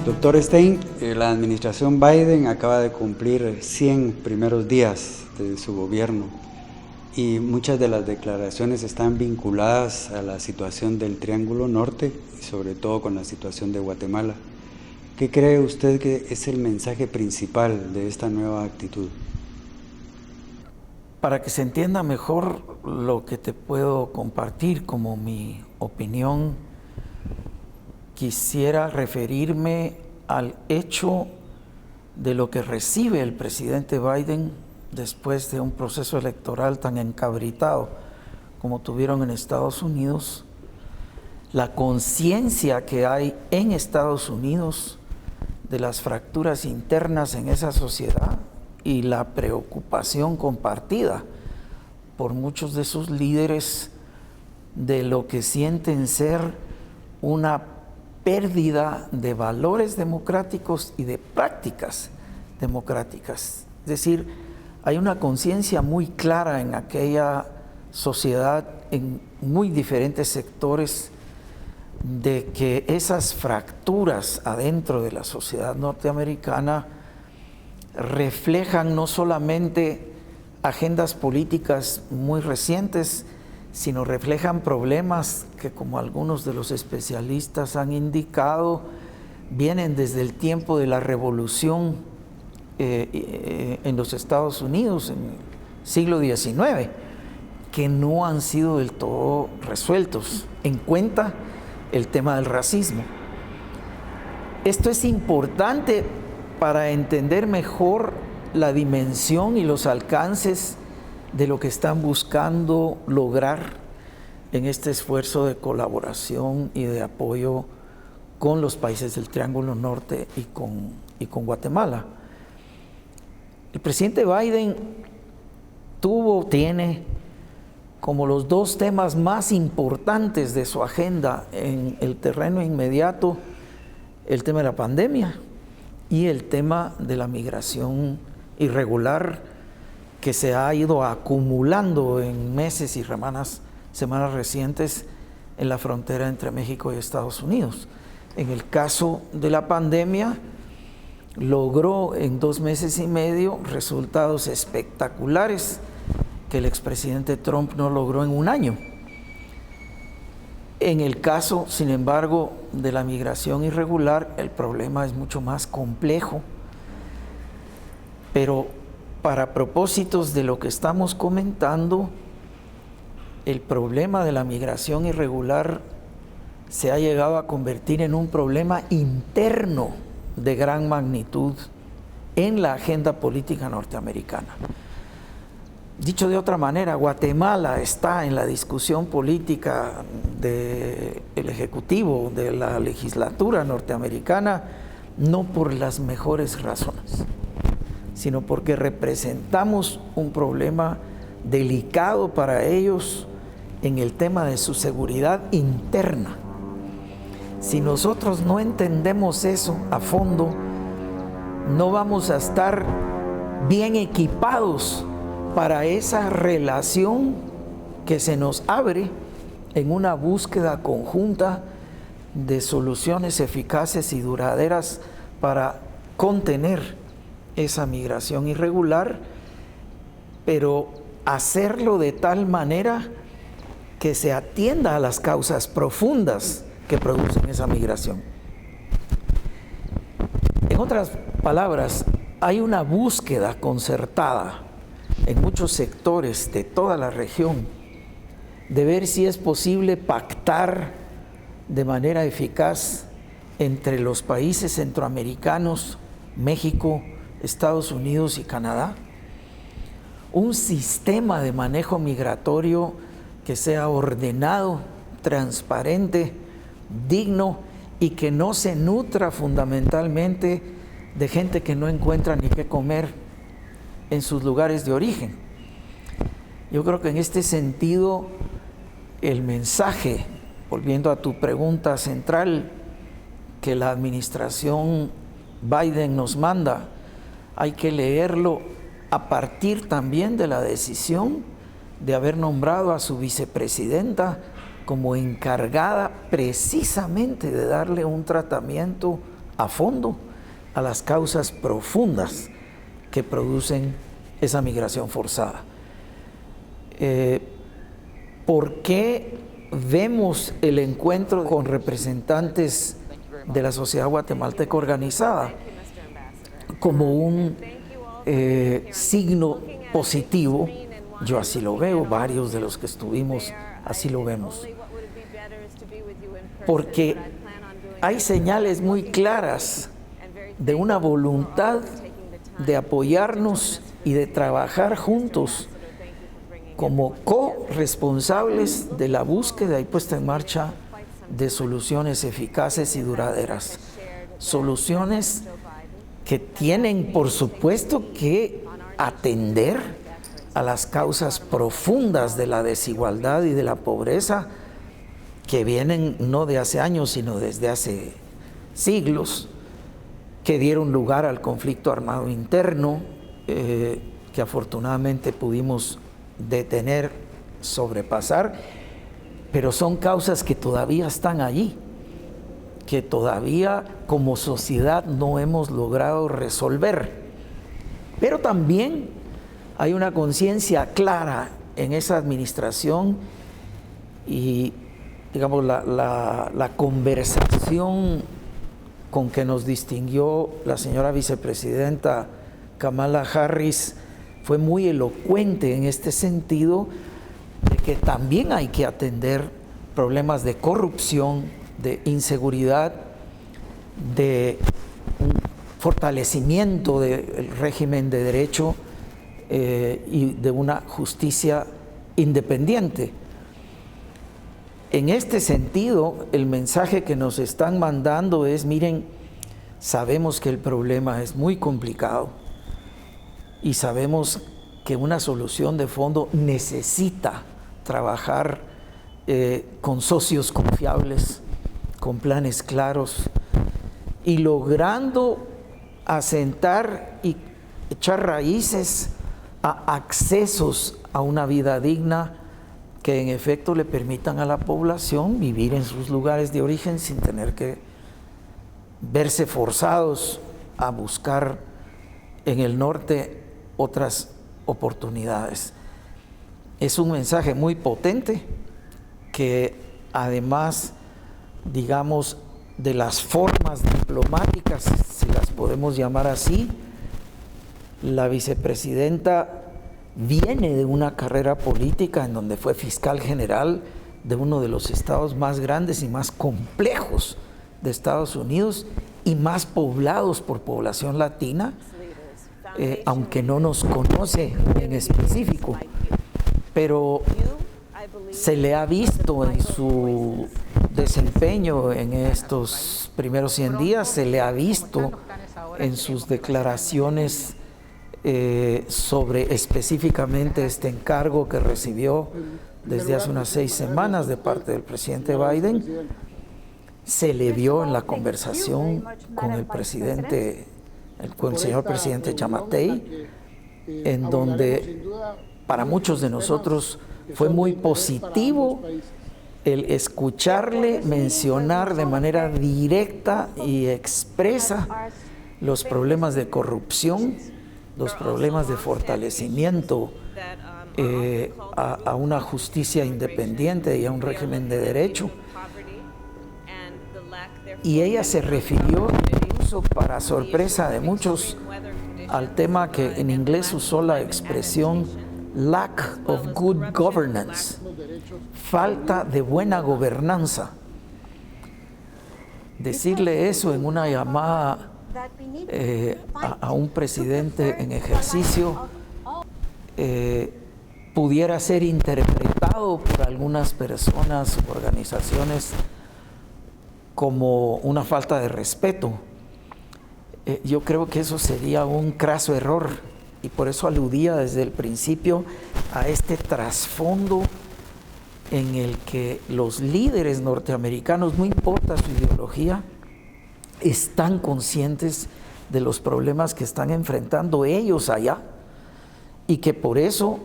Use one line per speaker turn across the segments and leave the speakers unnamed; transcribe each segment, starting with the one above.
Doctor Stein, la administración Biden acaba de cumplir 100 primeros días de su gobierno y muchas de las declaraciones están vinculadas a la situación del Triángulo Norte y sobre todo con la situación de Guatemala. ¿Qué cree usted que es el mensaje principal de esta nueva actitud?
Para que se entienda mejor lo que te puedo compartir como mi opinión, quisiera referirme al hecho de lo que recibe el presidente Biden después de un proceso electoral tan encabritado como tuvieron en Estados Unidos, la conciencia que hay en Estados Unidos de las fracturas internas en esa sociedad y la preocupación compartida por muchos de sus líderes de lo que sienten ser una pérdida de valores democráticos y de prácticas democráticas. Es decir, hay una conciencia muy clara en aquella sociedad, en muy diferentes sectores, de que esas fracturas adentro de la sociedad norteamericana reflejan no solamente agendas políticas muy recientes, sino reflejan problemas que, como algunos de los especialistas han indicado, vienen desde el tiempo de la revolución en los Estados Unidos, en el siglo XIX, que no han sido del todo resueltos. En cuenta el tema del racismo. Esto es importante para entender mejor la dimensión y los alcances de lo que están buscando lograr en este esfuerzo de colaboración y de apoyo con los países del Triángulo Norte y con Guatemala. El presidente Biden tiene como los dos temas más importantes de su agenda en el terreno inmediato el tema de la pandemia y el tema de la migración irregular que se ha ido acumulando en meses y semanas recientes en la frontera entre México y Estados Unidos. En el caso de la pandemia, logró en 2 meses y medio resultados espectaculares que el expresidente Trump no logró en 1 año. En el caso, sin embargo, de la migración irregular, el problema es mucho más complejo, pero para propósitos de lo que estamos comentando, el problema de la migración irregular se ha llegado a convertir en un problema interno de gran magnitud en la agenda política norteamericana. Dicho de otra manera, Guatemala está en la discusión política del Ejecutivo, de la legislatura norteamericana, no por las mejores razones, sino porque representamos un problema delicado para ellos en el tema de su seguridad interna. Si nosotros no entendemos eso a fondo, no vamos a estar bien equipados para esa relación que se nos abre en una búsqueda conjunta de soluciones eficaces y duraderas para contener esa migración irregular, pero hacerlo de tal manera que se atienda a las causas profundas que producen esa migración. En otras palabras, hay una búsqueda concertada en muchos sectores de toda la región de ver si es posible pactar de manera eficaz entre los países centroamericanos, México, Estados Unidos y Canadá, un sistema de manejo migratorio que sea ordenado, transparente, digno y que no se nutra fundamentalmente de gente que no encuentra ni qué comer en sus lugares de origen. Yo creo que en este sentido el mensaje, volviendo a tu pregunta central, que la administración Biden nos manda, hay que leerlo a partir también de la decisión de haber nombrado a su vicepresidenta como encargada precisamente de darle un tratamiento a fondo a las causas profundas que producen esa migración forzada. ¿Por qué vemos el encuentro con representantes de la sociedad guatemalteca organizada como un signo positivo? Yo así lo veo, varios de los que estuvimos así lo vemos. Porque hay señales muy claras de una voluntad de apoyarnos y de trabajar juntos como corresponsables de la búsqueda y puesta en marcha de soluciones eficaces y duraderas. Soluciones que tienen, por supuesto, que atender a las causas profundas de la desigualdad y de la pobreza que vienen no de hace años, sino desde hace siglos, que dieron lugar al conflicto armado interno, que afortunadamente pudimos detener, sobrepasar, pero son causas que todavía están allí, que todavía como sociedad no hemos logrado resolver. Pero también hay una conciencia clara en esa administración y, digamos, la conversación con que nos distinguió la señora vicepresidenta Kamala Harris fue muy elocuente en este sentido, de que también hay que atender problemas de corrupción, de inseguridad, de un fortalecimiento del régimen de derecho y de una justicia independiente. En este sentido, el mensaje que nos están mandando es: miren, sabemos que el problema es muy complicado y sabemos que una solución de fondo necesita trabajar con socios confiables, con planes claros y logrando asentar y echar raíces a accesos a una vida digna que en efecto le permitan a la población vivir en sus lugares de origen sin tener que verse forzados a buscar en el norte otras oportunidades. Es un mensaje muy potente que, además, digamos, de las formas diplomáticas, si las podemos llamar así, la vicepresidenta viene de una carrera política en donde fue fiscal general de uno de los estados más grandes y más complejos de Estados Unidos y más poblados por población latina, aunque no nos conoce en específico, pero se le ha visto en su desempeño en estos primeros 100 días, se le ha visto en sus declaraciones sobre específicamente este encargo que recibió desde hace unas 6 semanas de parte del presidente Biden. Se le vio en la conversación con el presidente, con el señor presidente Giammattei, en donde para muchos de nosotros fue muy positivo el escucharle mencionar de manera directa y expresa los problemas de corrupción, los problemas de fortalecimiento a una justicia independiente y a un régimen de derecho. Y ella se refirió, incluso para sorpresa de muchos, al tema que en inglés usó la expresión lack of good governance, falta de buena gobernanza. Decirle eso en una llamada a un presidente en ejercicio pudiera ser interpretado por algunas personas u organizaciones como una falta de respeto. Yo creo que eso sería un craso error y por eso aludía desde el principio a este trasfondo en el que los líderes norteamericanos, no importa su ideología, están conscientes de los problemas que están enfrentando ellos allá y que por eso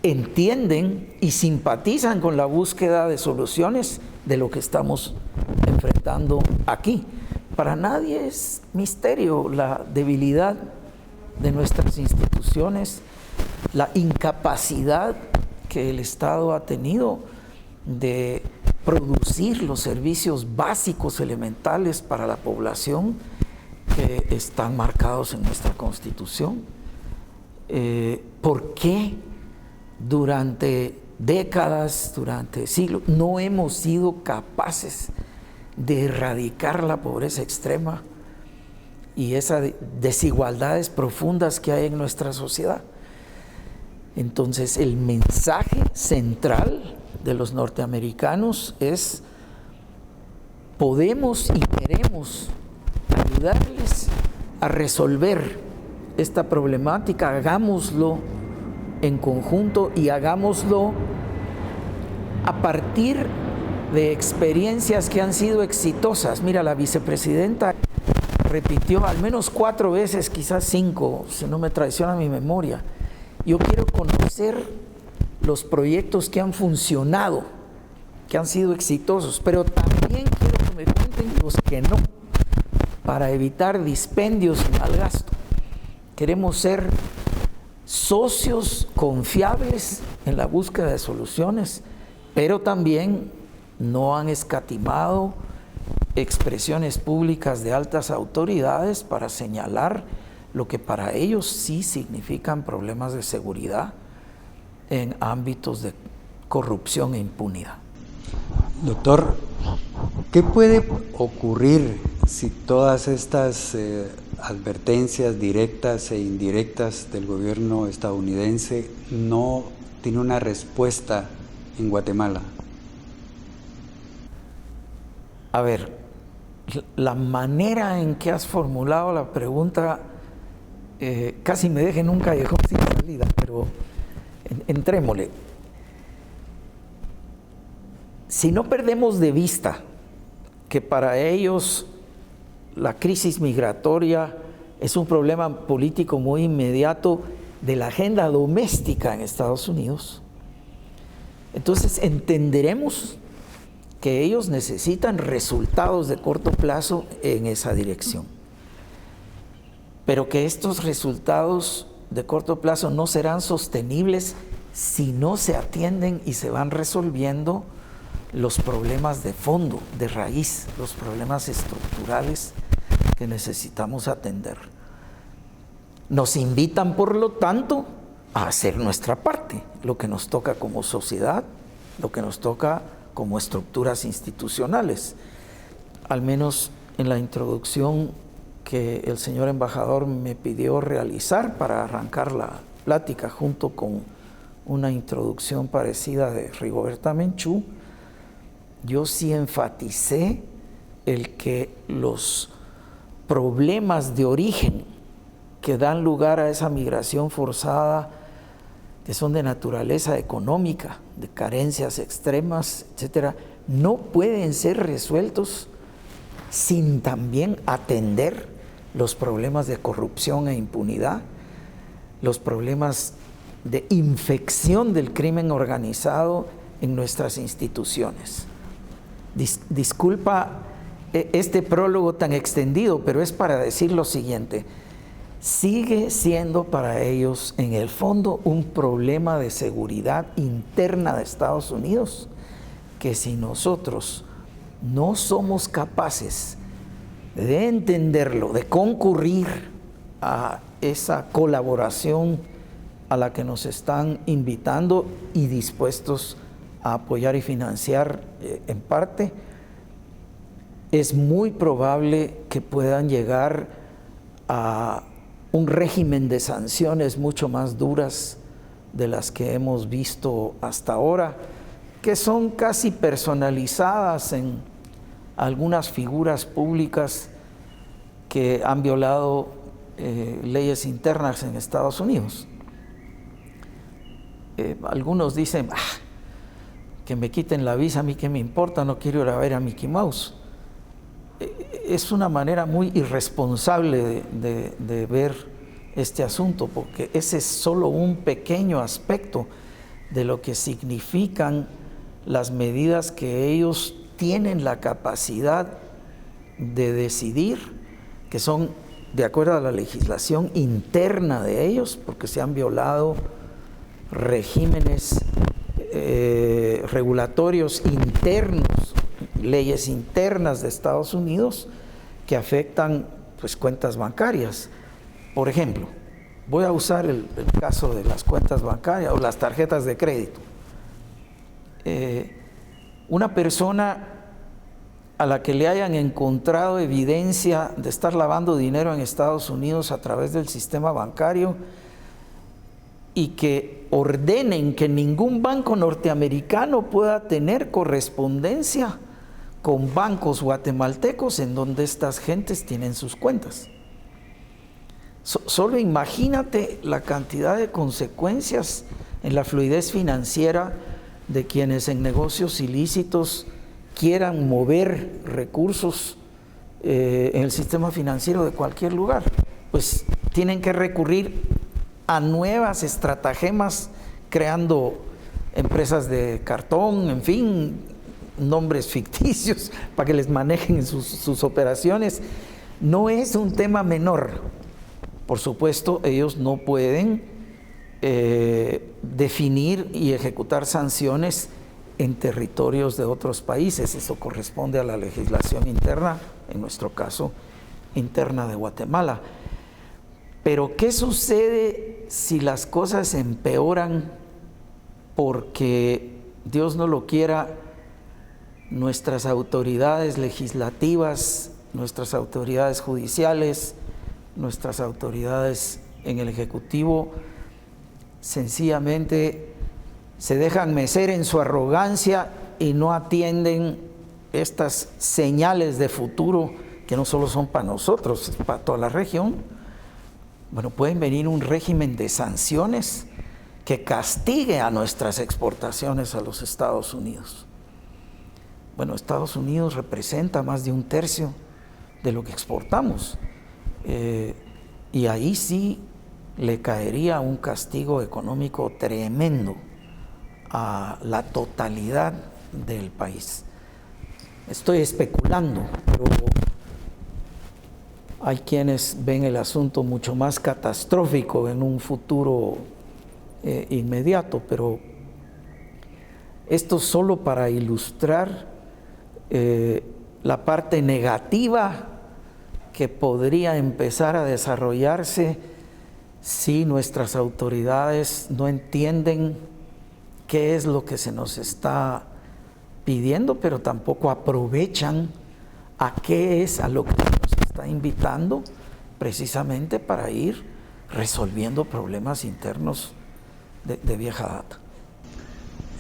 entienden y simpatizan con la búsqueda de soluciones de lo que estamos enfrentando aquí. para nadie es misterio la debilidad de nuestras instituciones, la incapacidad que el Estado ha tenido de producir los servicios básicos elementales para la población que están marcados en nuestra Constitución. ¿Por qué durante décadas, durante siglos, no hemos sido capaces de erradicar la pobreza extrema y esas desigualdades profundas que hay en nuestra sociedad? Entonces, el mensaje central de los norteamericanos es: podemos y queremos ayudarles a resolver esta problemática, hagámoslo en conjunto y hagámoslo a partir de experiencias que han sido exitosas. Mira, la vicepresidenta repitió al menos 4 veces, quizás 5, si no me traiciona mi memoria: yo quiero conocer los proyectos que han funcionado, que han sido exitosos, pero también quiero que me cuenten los que no, para evitar dispendios y mal gasto. Queremos ser socios confiables en la búsqueda de soluciones, pero también no han escatimado expresiones públicas de altas autoridades para señalar lo que para ellos sí significan problemas de seguridad en ámbitos de corrupción e impunidad.
Doctor, ¿qué puede ocurrir si todas estas advertencias directas e indirectas del gobierno estadounidense no tiene una respuesta en Guatemala?
A ver, la manera en que has formulado la pregunta casi me deja en un callejón sin salida, pero entrémosle. Si no perdemos de vista que para ellos la crisis migratoria es un problema político muy inmediato de la agenda doméstica en Estados Unidos, entonces entenderemos que ellos necesitan resultados de corto plazo en esa dirección, pero que estos resultados de corto plazo no serán sostenibles si no se atienden y se van resolviendo los problemas de fondo, de raíz, los problemas estructurales que necesitamos atender. Nos invitan, por lo tanto, a hacer nuestra parte, lo que nos toca como sociedad, lo que nos toca como estructuras institucionales. Al menos en la introducción que el señor embajador me pidió realizar para arrancar la plática, junto con una introducción parecida de Rigoberta Menchú, yo sí enfaticé el que los problemas de origen que dan lugar a esa migración forzada, que son de naturaleza económica, de carencias extremas, etcétera, no pueden ser resueltos sin también atender los problemas de corrupción e impunidad, los problemas de infección del crimen organizado en nuestras instituciones. Disculpa este prólogo tan extendido, pero es para decir lo siguiente: sigue siendo para ellos en el fondo un problema de seguridad interna de Estados Unidos, que si nosotros no somos capaces de entenderlo, de concurrir a esa colaboración a la que nos están invitando y dispuestos a apoyar y financiar en parte, es muy probable que puedan llegar a un régimen de sanciones mucho más duras de las que hemos visto hasta ahora, que son casi personalizadas en algunas figuras públicas que han violado leyes internas en Estados Unidos. Algunos dicen: que me quiten la visa, a mí qué me importa, no quiero ir a ver a Mickey Mouse. Es una manera muy irresponsable de ver este asunto, porque ese es solo un pequeño aspecto de lo que significan las medidas que ellos tienen la capacidad de decidir, que son de acuerdo a la legislación interna de ellos, porque se han violado regímenes regulatorios internos, leyes internas de Estados Unidos que afectan pues cuentas bancarias. Por ejemplo, voy a usar el caso de las cuentas bancarias o las tarjetas de crédito. Una persona a la que le hayan encontrado evidencia de estar lavando dinero en Estados Unidos a través del sistema bancario y que ordenen que ningún banco norteamericano pueda tener correspondencia con bancos guatemaltecos en donde estas gentes tienen sus cuentas. Solo imagínate la cantidad de consecuencias en la fluidez financiera de quienes en negocios ilícitos quieran mover recursos en el sistema financiero de cualquier lugar. Pues tienen que recurrir a nuevas estratagemas, creando empresas de cartón, en fin, nombres ficticios para que les manejen sus operaciones. No es un tema menor. Por supuesto, ellos no pueden definir y ejecutar sanciones en territorios de otros países. Eso corresponde a la legislación interna, en nuestro caso, interna de Guatemala. Pero ¿qué sucede si las cosas empeoran porque, Dios no lo quiera, nuestras autoridades legislativas, nuestras autoridades judiciales, nuestras autoridades en el Ejecutivo sencillamente se dejan mecer en su arrogancia y no atienden estas señales de futuro que no solo son para nosotros, es para toda la región? Bueno, pueden venir un régimen de sanciones que castigue a nuestras exportaciones a los Estados Unidos. Bueno, Estados Unidos representa más de 1/3 de lo que exportamos. Y ahí sí le caería un castigo económico tremendo a la totalidad del país. Estoy especulando, pero hay quienes ven el asunto mucho más catastrófico en un futuro inmediato, pero esto solo para ilustrar la parte negativa que podría empezar a desarrollarse si nuestras autoridades no entienden qué es lo que se nos está pidiendo, pero tampoco aprovechan a qué es a lo que nos está invitando, precisamente para ir resolviendo problemas internos de vieja data.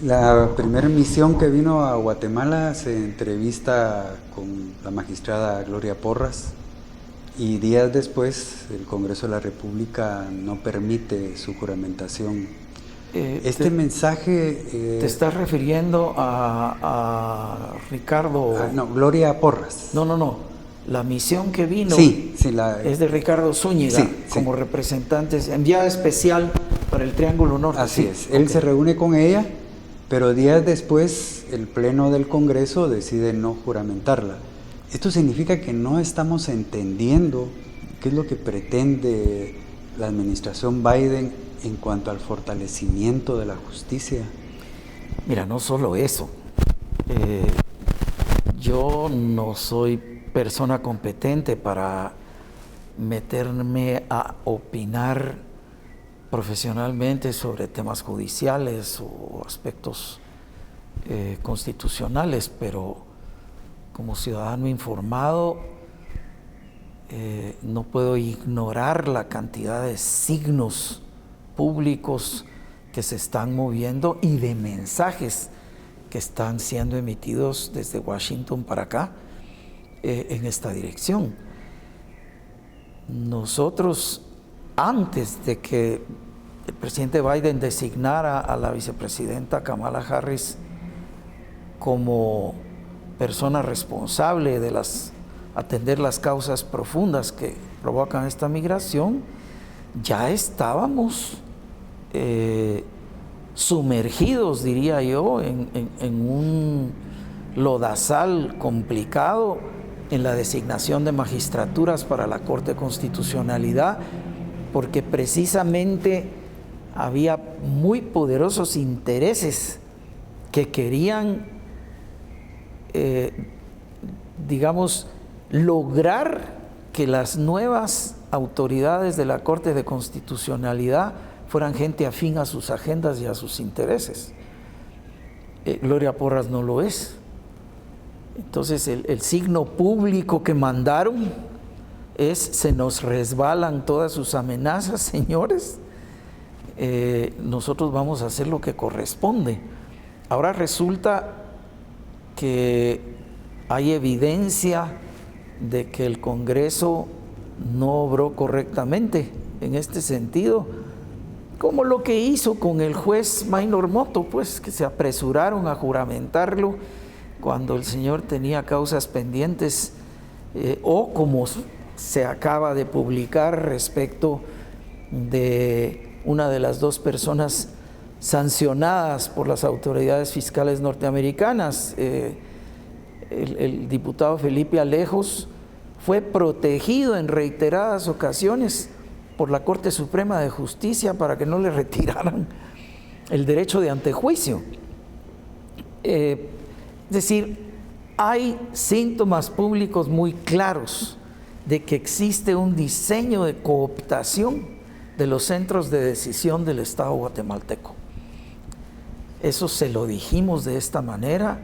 La primera misión que vino a Guatemala se entrevista con la magistrada Gloria Porras y días después el Congreso de la República no permite su juramentación. Mensaje...
¿Te estás refiriendo a Ricardo?
No, Gloria Porras.
No. La misión que vino es de Ricardo Zúñiga, como representante, enviada especial para el Triángulo Norte.
Así es, él se reúne con ella, pero días después el Pleno del Congreso decide no juramentarla. Esto significa que no estamos entendiendo qué es lo que pretende la administración Biden en cuanto al fortalecimiento de la justicia.
Mira, no solo eso. Yo no soy persona competente para meterme a opinar profesionalmente sobre temas judiciales o aspectos constitucionales, pero como ciudadano informado no puedo ignorar la cantidad de signos públicos que se están moviendo y de mensajes que están siendo emitidos desde Washington para acá en esta dirección. Nosotros, antes de que el presidente Biden designara a la vicepresidenta Kamala Harris como persona responsable de atender las causas profundas que provocan esta migración, ya estábamos sumergidos, diría yo, en un lodazal complicado en la designación de magistraturas para la Corte de Constitucionalidad, porque precisamente había muy poderosos intereses que querían, lograr que las nuevas autoridades de la Corte de Constitucionalidad fueran gente afín a sus agendas y a sus intereses. Gloria Porras no lo es. Entonces el signo público que mandaron es: se nos resbalan todas sus amenazas, señores, nosotros vamos a hacer lo que corresponde. Ahora resulta que hay evidencia de que el Congreso no obró correctamente en este sentido, como lo que hizo con el juez Maynor Motto, pues, que se apresuraron a juramentarlo cuando el señor tenía causas pendientes, o como se acaba de publicar respecto de una de las dos personas sancionadas por las autoridades fiscales norteamericanas. El diputado Felipe Alejos fue protegido en reiteradas ocasiones por la Corte Suprema de Justicia para que no le retiraran el derecho de antejuicio. Es decir, hay síntomas públicos muy claros de que existe un diseño de cooptación de los centros de decisión del Estado guatemalteco. Eso se lo dijimos de esta manera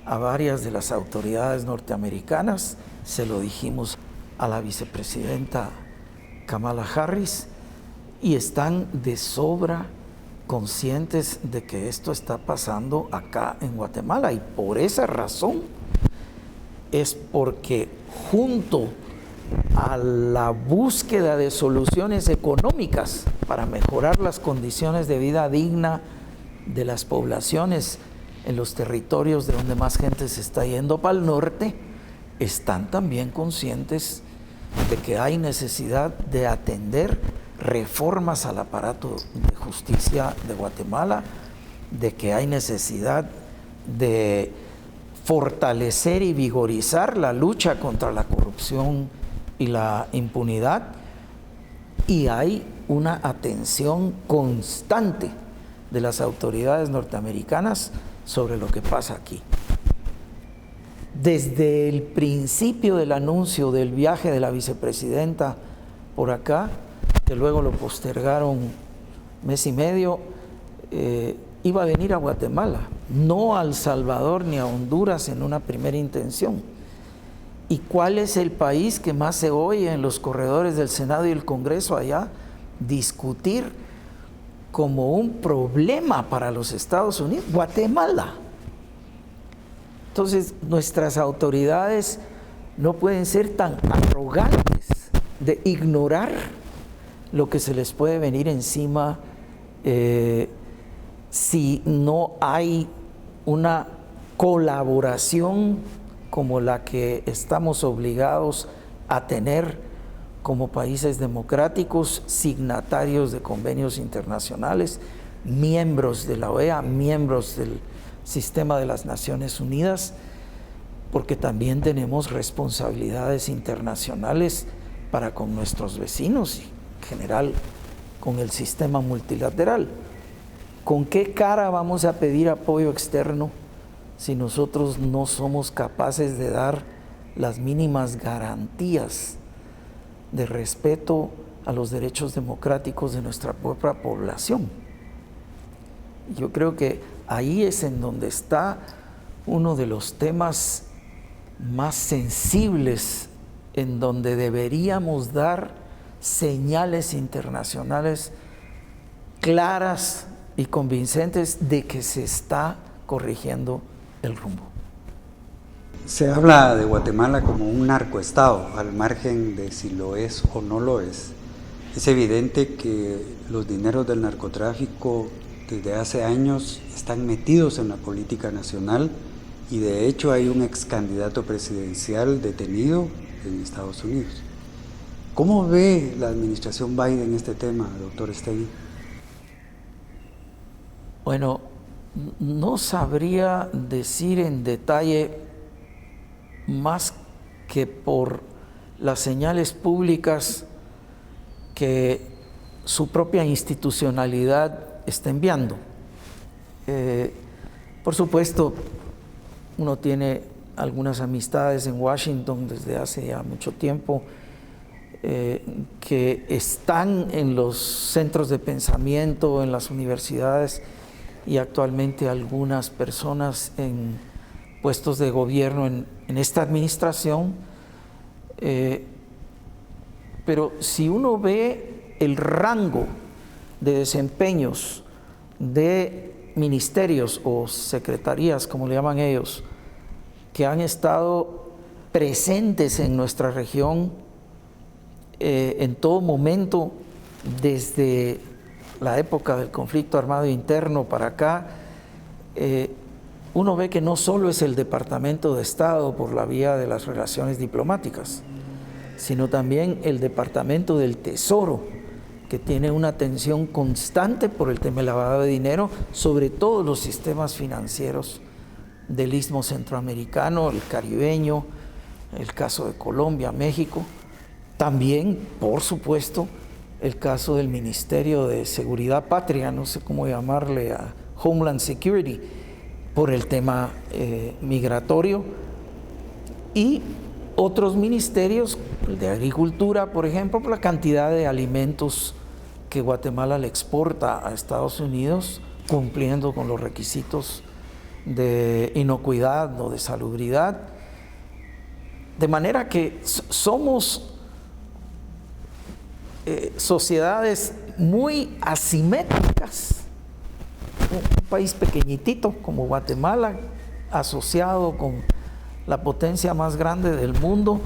a varias de las autoridades norteamericanas, se lo dijimos a la vicepresidenta Kamala Harris, y están de sobra conscientes de que esto está pasando acá en Guatemala, y por esa razón es porque junto a la búsqueda de soluciones económicas para mejorar las condiciones de vida digna de las poblaciones en los territorios de donde más gente se está yendo para el norte, están también conscientes de que hay necesidad de atender reformas al aparato de justicia de Guatemala, de que hay necesidad de fortalecer y vigorizar la lucha contra la corrupción y la impunidad, y hay una atención constante de las autoridades norteamericanas sobre lo que pasa aquí. Desde el principio del anuncio del viaje de la vicepresidenta por acá, que luego lo postergaron mes y medio, iba a venir a Guatemala, no a El Salvador ni a Honduras en una primera intención. ¿Y cuál es el país que más se oye en los corredores del Senado y el Congreso allá discutir como un problema para los Estados Unidos? Guatemala. Entonces, nuestras autoridades no pueden ser tan arrogantes de ignorar lo que se les puede venir encima si no hay una colaboración como la que estamos obligados a tener como países democráticos, signatarios de convenios internacionales, miembros de la OEA, miembros del sistema de las Naciones Unidas, porque también tenemos responsabilidades internacionales para con nuestros vecinos y en general con el sistema multilateral. ¿Con qué cara vamos a pedir apoyo externo si nosotros no somos capaces de dar las mínimas garantías de respeto a los derechos democráticos de nuestra propia población? Yo creo que ahí es en donde está uno de los temas más sensibles, en donde deberíamos dar señales internacionales claras y convincentes de que se está corrigiendo el rumbo.
Se habla de Guatemala como un narcoestado, al margen de si lo es o no lo es. Es evidente que los dineros del narcotráfico desde hace años están metidos en la política nacional, y de hecho hay un ex candidato presidencial detenido en Estados Unidos. ¿Cómo ve la administración Biden este tema, doctor Estegui?
Bueno, no sabría decir en detalle más que por las señales públicas que su propia institucionalidad está enviando. Por supuesto, uno tiene algunas amistades en Washington desde hace ya mucho tiempo que están en los centros de pensamiento, en las universidades, y actualmente algunas personas en puestos de gobierno en esta administración. Pero si uno ve el rango de desempeños de ministerios o secretarías, como le llaman ellos, que han estado presentes en nuestra región en todo momento, desde la época del conflicto armado interno para acá, uno ve que no solo es el Departamento de Estado por la vía de las relaciones diplomáticas, sino también el Departamento del Tesoro, que tiene una atención constante por el tema del lavado de dinero, sobre todos los sistemas financieros del Istmo Centroamericano, el caribeño, el caso de Colombia, México. También, por supuesto, el caso del Ministerio de Seguridad Patria, no sé cómo llamarle, a Homeland Security, por el tema migratorio, y otros ministerios, el de Agricultura, por ejemplo, por la cantidad de alimentos que Guatemala le exporta a Estados Unidos, cumpliendo con los requisitos de inocuidad o de salubridad. De manera que somos sociedades muy asimétricas. Un país pequeñitito como Guatemala, asociado con la potencia más grande del mundo,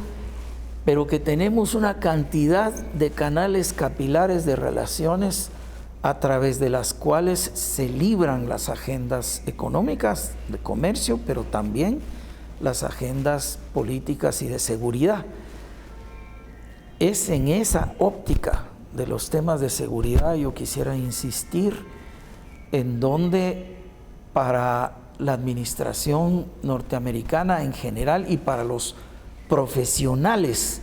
pero que tenemos una cantidad de canales capilares de relaciones a través de las cuales se libran las agendas económicas de comercio, pero también las agendas políticas y de seguridad. Es en esa óptica de los temas de seguridad, yo quisiera insistir, en donde para la administración norteamericana en general y para los profesionales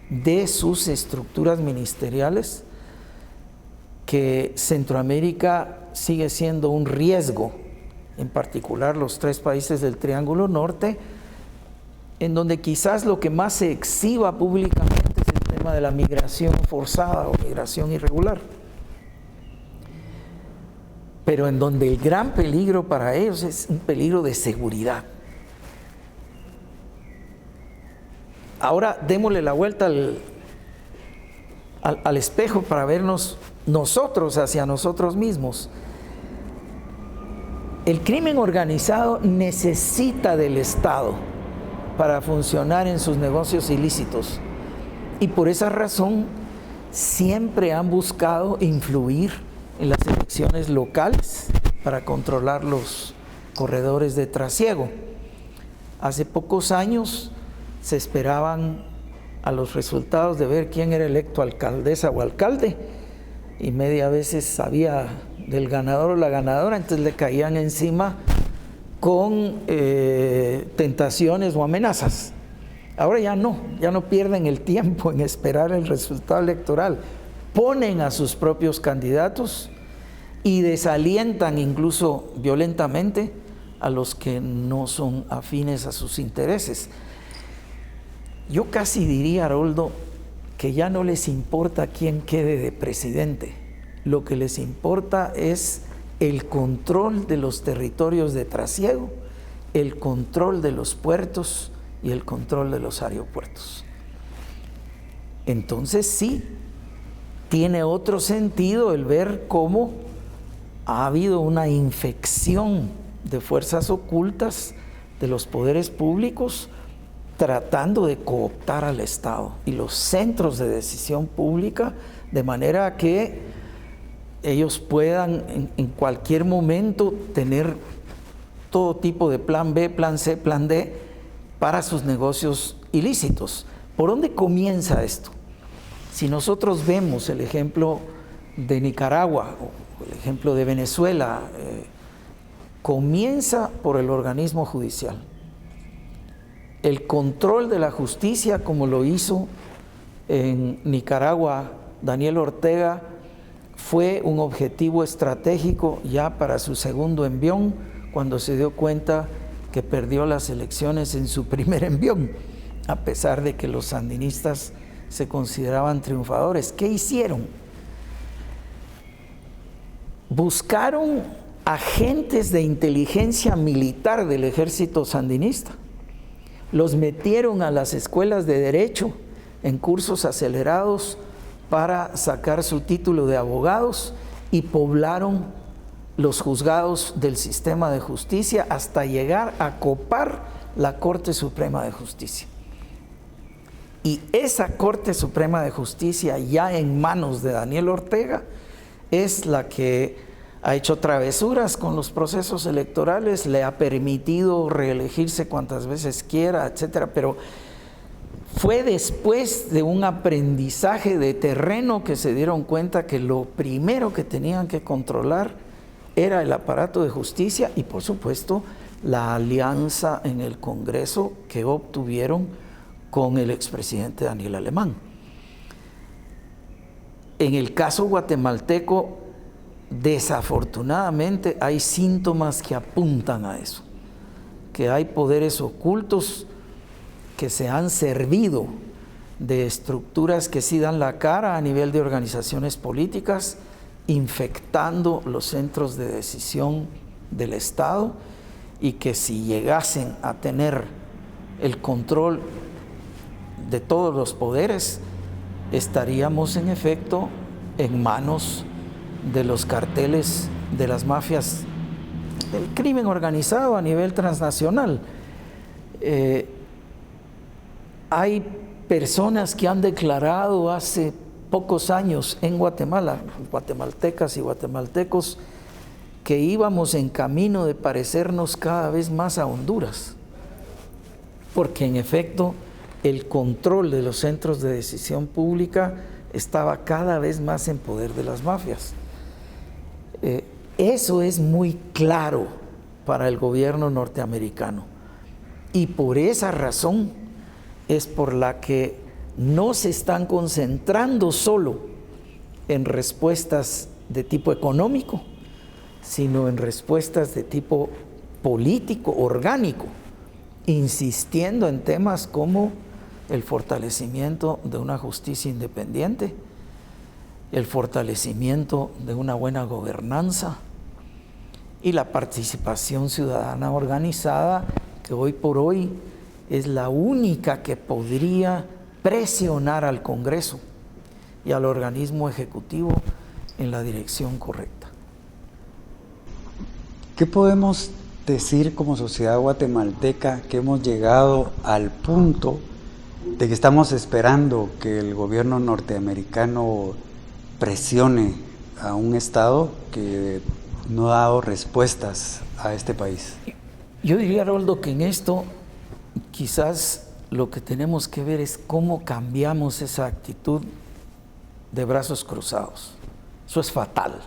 de sus estructuras ministeriales, que Centroamérica sigue siendo un riesgo, en particular los 3 países del Triángulo Norte, en donde quizás lo que más se exhiba públicamente es el tema de la migración forzada o migración irregular, pero en donde el gran peligro para ellos es un peligro de seguridad. Ahora démosle la vuelta al espejo para vernos nosotros hacia nosotros mismos. El crimen organizado necesita del Estado para funcionar en sus negocios ilícitos, y por esa razón siempre han buscado influir en las elecciones locales para controlar los corredores de trasiego. Hace pocos años se esperaban a los resultados de ver quién era electo alcaldesa o alcalde, y media veces sabía del ganador o la ganadora, entonces le caían encima con tentaciones o amenazas. Ahora ya no pierden el tiempo en esperar el resultado electoral, ponen a sus propios candidatos y desalientan incluso violentamente a los que no son afines a sus intereses. Yo casi diría, Haroldo, que ya no les importa quién quede de presidente. Lo que les importa es el control de los territorios de trasiego, el control de los puertos y el control de los aeropuertos. Entonces sí, tiene otro sentido el ver cómo ha habido una infección de fuerzas ocultas de los poderes públicos tratando de cooptar al Estado y los centros de decisión pública, de manera que ellos puedan en cualquier momento tener todo tipo de plan B, plan C, plan D para sus negocios ilícitos. ¿Por dónde comienza esto? Si nosotros vemos el ejemplo de Nicaragua o el ejemplo de Venezuela, comienza por el organismo judicial. el control de la justicia, como lo hizo en Nicaragua Daniel Ortega, fue un objetivo estratégico ya para su segundo envión, cuando se dio cuenta que perdió las elecciones en su primer envión, a pesar de que los sandinistas se consideraban triunfadores. ¿Qué hicieron? Buscaron agentes de inteligencia militar del ejército sandinista, los metieron a las escuelas de derecho en cursos acelerados para sacar su título de abogados y poblaron los juzgados del sistema de justicia hasta llegar a copar la Corte Suprema de Justicia. Y esa Corte Suprema de Justicia, ya en manos de Daniel Ortega, es la que ha hecho travesuras con los procesos electorales, le ha permitido reelegirse cuantas veces quiera, etcétera, pero fue después de un aprendizaje de terreno que se dieron cuenta que lo primero que tenían que controlar era el aparato de justicia y, por supuesto, la alianza en el Congreso que obtuvieron con el expresidente Daniel Alemán. En el caso guatemalteco, desafortunadamente hay síntomas que apuntan a eso, que hay poderes ocultos que se han servido de estructuras que sí dan la cara a nivel de organizaciones políticas, infectando los centros de decisión del Estado, y que si llegasen a tener el control de todos los poderes, estaríamos en efecto en manos de los carteles, de las mafias, del crimen organizado a nivel transnacional. Hay personas que han declarado hace pocos años en Guatemala, guatemaltecas y guatemaltecos, que íbamos en camino de parecernos cada vez más a Honduras, porque en efecto el control de los centros de decisión pública estaba cada vez más en poder de las mafias. Eso es muy claro para el gobierno norteamericano, y por esa razón es por la que no se están concentrando solo en respuestas de tipo económico, sino en respuestas de tipo político, orgánico, insistiendo en temas como el fortalecimiento de una justicia independiente, el fortalecimiento de una buena gobernanza y la participación ciudadana organizada, que hoy por hoy es la única que podría presionar al Congreso y al organismo ejecutivo en la dirección correcta.
¿Qué podemos decir como sociedad guatemalteca que hemos llegado al punto de que estamos esperando que el gobierno norteamericano presione a un Estado que no ha dado respuestas a este país?
Yo diría, Haroldo, que en esto quizás lo que tenemos que ver es cómo cambiamos esa actitud de brazos cruzados. Eso es fatal.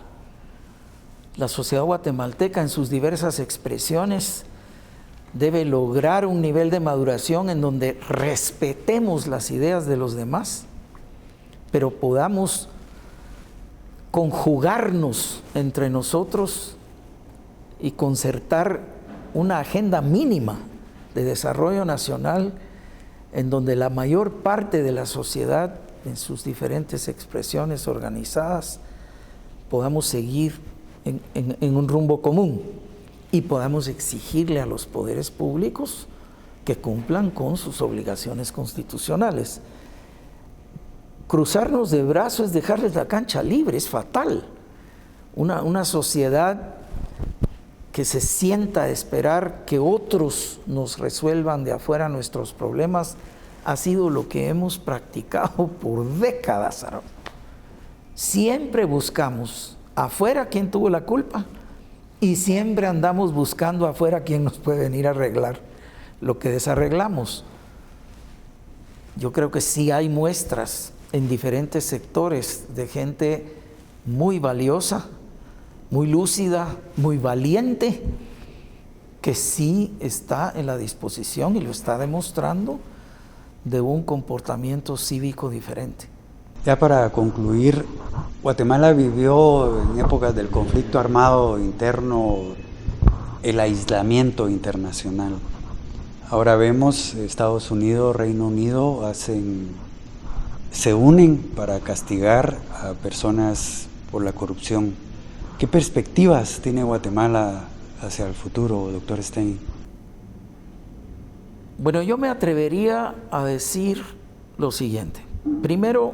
La sociedad guatemalteca en sus diversas expresiones debe lograr un nivel de maduración en donde respetemos las ideas de los demás, pero podamos conjugarnos entre nosotros y concertar una agenda mínima de desarrollo nacional en donde la mayor parte de la sociedad, en sus diferentes expresiones organizadas, podamos seguir en un rumbo común y podamos exigirle a los poderes públicos que cumplan con sus obligaciones constitucionales. Cruzarnos de brazos es dejarles la cancha libre, es fatal. Una sociedad que se sienta a esperar que otros nos resuelvan de afuera nuestros problemas ha sido lo que hemos practicado por décadas. Siempre buscamos afuera quién tuvo la culpa y siempre andamos buscando afuera quién nos puede venir a arreglar lo que desarreglamos. Yo creo que sí hay muestras en diferentes sectores de gente muy valiosa, muy lúcida, muy valiente, que sí está en la disposición y lo está demostrando de un comportamiento cívico diferente.
Ya para concluir, Guatemala vivió en épocas del conflicto armado interno el aislamiento internacional. Ahora vemos Estados Unidos, Reino Unido se unen para castigar a personas por la corrupción. ¿Qué perspectivas tiene Guatemala hacia el futuro, doctor Stein?
Bueno, yo me atrevería a decir lo siguiente. Primero,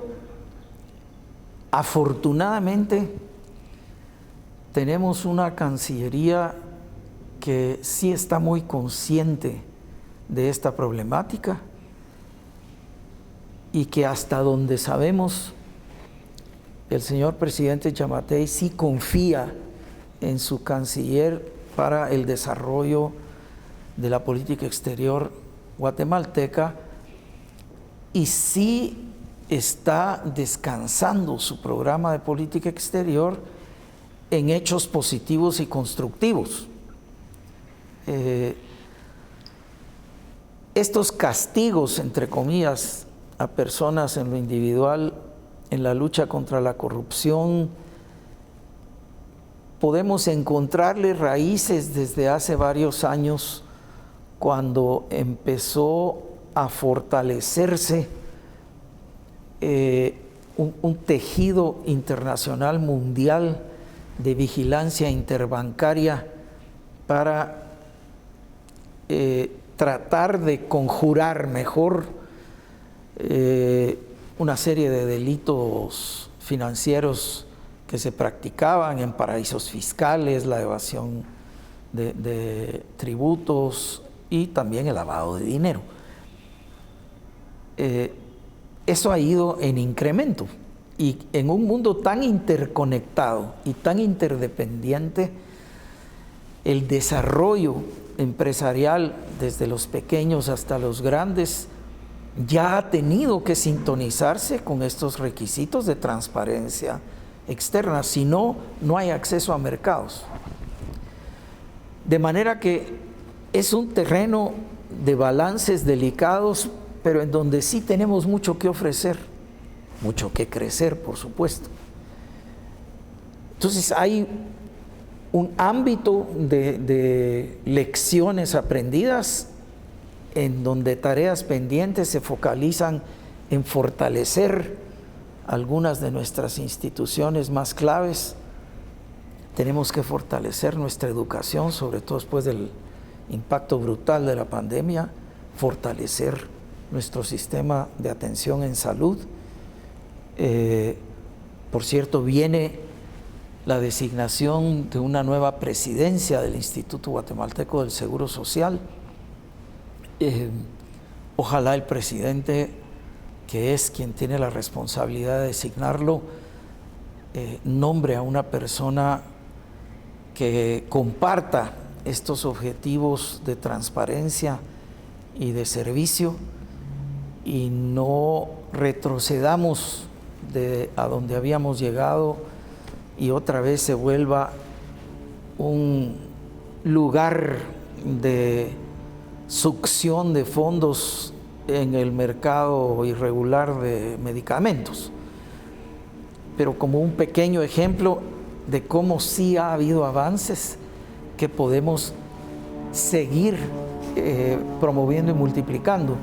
afortunadamente, tenemos una Cancillería que sí está muy consciente de esta problemática y que hasta donde sabemos, el señor presidente Giammattei sí confía en su canciller para el desarrollo de la política exterior guatemalteca y sí está descansando su programa de política exterior en hechos positivos y constructivos. Estos castigos, entre comillas, a personas en lo individual en la lucha contra la corrupción, podemos encontrarle raíces desde hace varios años, cuando empezó a fortalecerse un tejido internacional mundial de vigilancia interbancaria para tratar de conjurar mejor una serie de delitos financieros que se practicaban en paraísos fiscales, la evasión de tributos y también el lavado de dinero. Eso ha ido en incremento, y en un mundo tan interconectado y tan interdependiente, el desarrollo empresarial, desde los pequeños hasta los grandes, ya ha tenido que sintonizarse con estos requisitos de transparencia externa, si no, no hay acceso a mercados. De manera que es un terreno de balances delicados, pero en donde sí tenemos mucho que ofrecer, mucho que crecer, por supuesto. Entonces hay un ámbito de lecciones aprendidas en donde tareas pendientes se focalizan en fortalecer algunas de nuestras instituciones más claves. Tenemos que fortalecer nuestra educación, sobre todo después del impacto brutal de la pandemia, fortalecer nuestro sistema de atención en salud. Por cierto, viene la designación de una nueva presidencia del Instituto Guatemalteco del Seguro Social. Ojalá el presidente, que es quien tiene la responsabilidad de designarlo, nombre a una persona que comparta estos objetivos de transparencia y de servicio, y no retrocedamos de a donde habíamos llegado y otra vez se vuelva un lugar de succión de fondos en el mercado irregular de medicamentos. Pero como un pequeño ejemplo de cómo sí ha habido avances que podemos seguir promoviendo y multiplicando.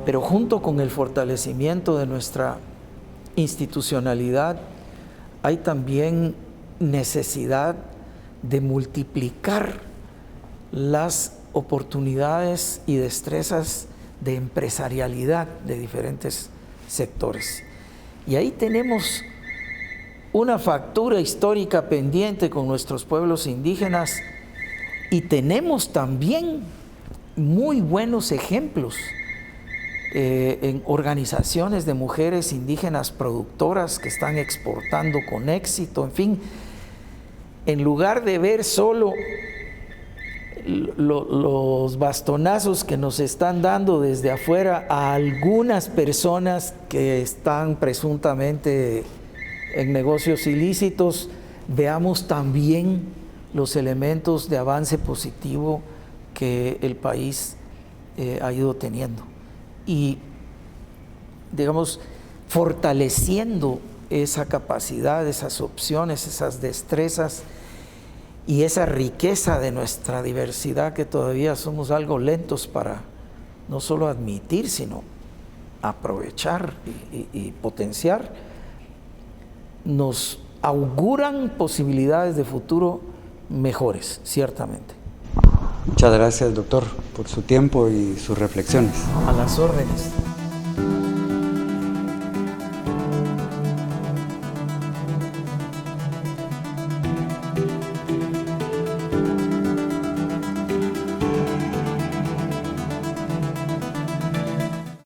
Pero junto con el fortalecimiento de nuestra institucionalidad, hay también necesidad de multiplicar las oportunidades y destrezas de empresarialidad de diferentes sectores. Y ahí tenemos una factura histórica pendiente con nuestros pueblos indígenas, y tenemos también muy buenos ejemplos en organizaciones de mujeres indígenas productoras que están exportando con éxito. En fin, en lugar de ver solo los bastonazos que nos están dando desde afuera a algunas personas que están presuntamente en negocios ilícitos, veamos también los elementos de avance positivo que el país ha ido teniendo. Y, digamos, fortaleciendo esa capacidad, esas opciones, esas destrezas y esa riqueza de nuestra diversidad, que todavía somos algo lentos para no solo admitir, sino aprovechar y potenciar, nos auguran posibilidades de futuro mejores, ciertamente.
Muchas gracias, doctor, por su tiempo y sus reflexiones.
A las órdenes.